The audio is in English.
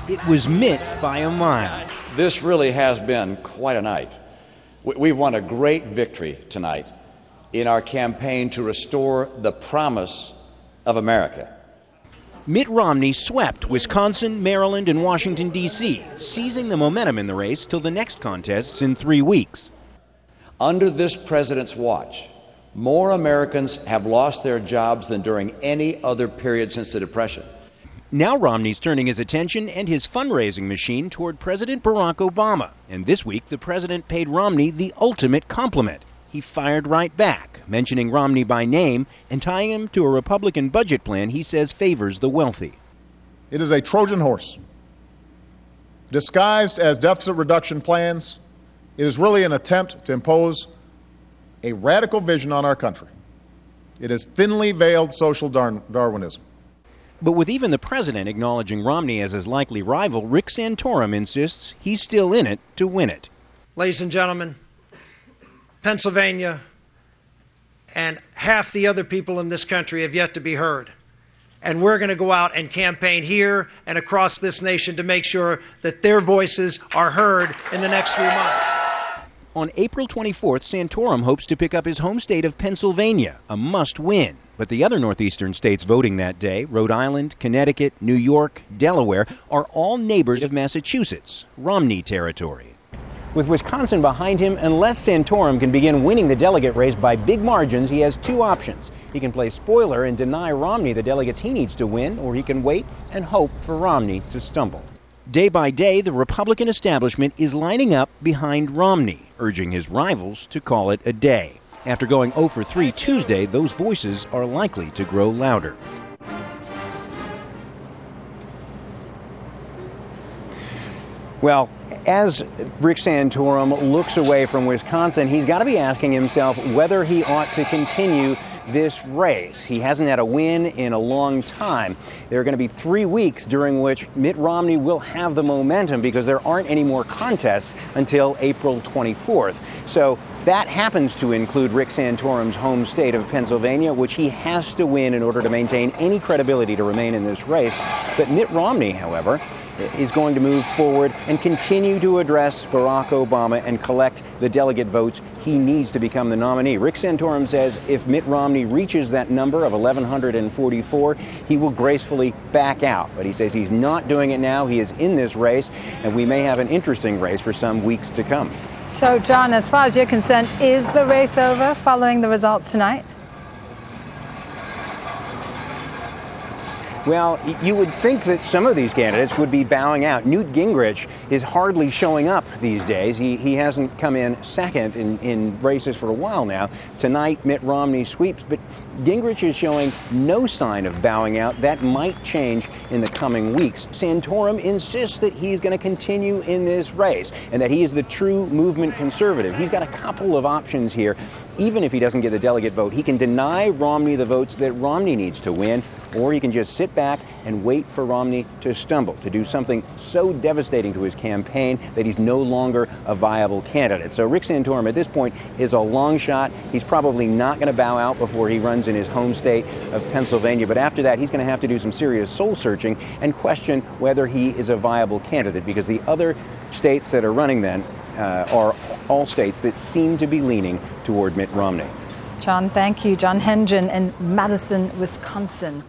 It was Mitt by a mile. This really has been quite a night. We've won a great victory tonight in our campaign to restore the promise of America. Mitt Romney swept Wisconsin, Maryland, and Washington, D.C., seizing the momentum in the race till the next contests in 3 weeks. Under this president's watch, more Americans have lost their jobs than during any other period since the Depression. Now Romney's turning his attention and his fundraising machine toward President Barack Obama. And this week, the president paid Romney the ultimate compliment. He fired right back, mentioning Romney by name and tying him to a Republican budget plan he says favors the wealthy. It is a Trojan horse. Disguised as deficit reduction plans, it is really an attempt to impose a radical vision on our country. It is thinly veiled social Darwinism. But with even the president acknowledging Romney as his likely rival, Rick Santorum insists he's still in it to win it. Ladies and gentlemen, Pennsylvania and half the other people in this country have yet to be heard. And we're going to go out and campaign here and across this nation to make sure that their voices are heard in the next few months. On April 24th, Santorum hopes to pick up his home state of Pennsylvania, a must-win. But the other northeastern states voting that day, Rhode Island, Connecticut, New York, Delaware, are all neighbors of Massachusetts, Romney territory. With Wisconsin behind him, unless Santorum can begin winning the delegate race by big margins, he has two options. He can play spoiler and deny Romney the delegates he needs to win, or he can wait and hope for Romney to stumble. Day by day, the Republican establishment is lining up behind Romney, urging his rivals to call it a day. After going 0 for 3 Tuesday, those voices are likely to grow louder. Well, as Rick Santorum looks away from Wisconsin, he's got to be asking himself whether he ought to continue this race. He hasn't had a win in a long time. There are going to be 3 weeks during which Mitt Romney will have the momentum because there aren't any more contests until April 24th. So that happens to include Rick Santorum's home state of Pennsylvania, which he has to win in order to maintain any credibility to remain in this race. But Mitt Romney, however, is going to move forward and continue to address Barack Obama and collect the delegate votes he needs to become the nominee. Rick Santorum says if Mitt Romney reaches that number of 1,144, he will gracefully back out. But he says he's not doing it now. He is in this race, and we may have an interesting race for some weeks to come. So, John, as far as you're concerned, is the race over following the results tonight? Well, you would think that some of these candidates would be bowing out. Newt Gingrich is hardly showing up these days. He hasn't come in second in races for a while now. Tonight, Mitt Romney sweeps, but Gingrich is showing no sign of bowing out. That might change in the coming weeks. Santorum insists that he's going to continue in this race and that he is the true movement conservative. He's got a couple of options here. Even if he doesn't get the delegate vote, he can deny Romney the votes that Romney needs to win, or he can just sit back and wait for Romney to stumble, to do something so devastating to his campaign that he's no longer a viable candidate. So Rick Santorum at this point is a long shot. He's probably not going to bow out before he runs in his home state of Pennsylvania. But after that, he's going to have to do some serious soul searching and question whether he is a viable candidate, because the other states that are running then are all states that seem to be leaning toward Mitt Romney. John, thank you. John Hendren in Madison, Wisconsin.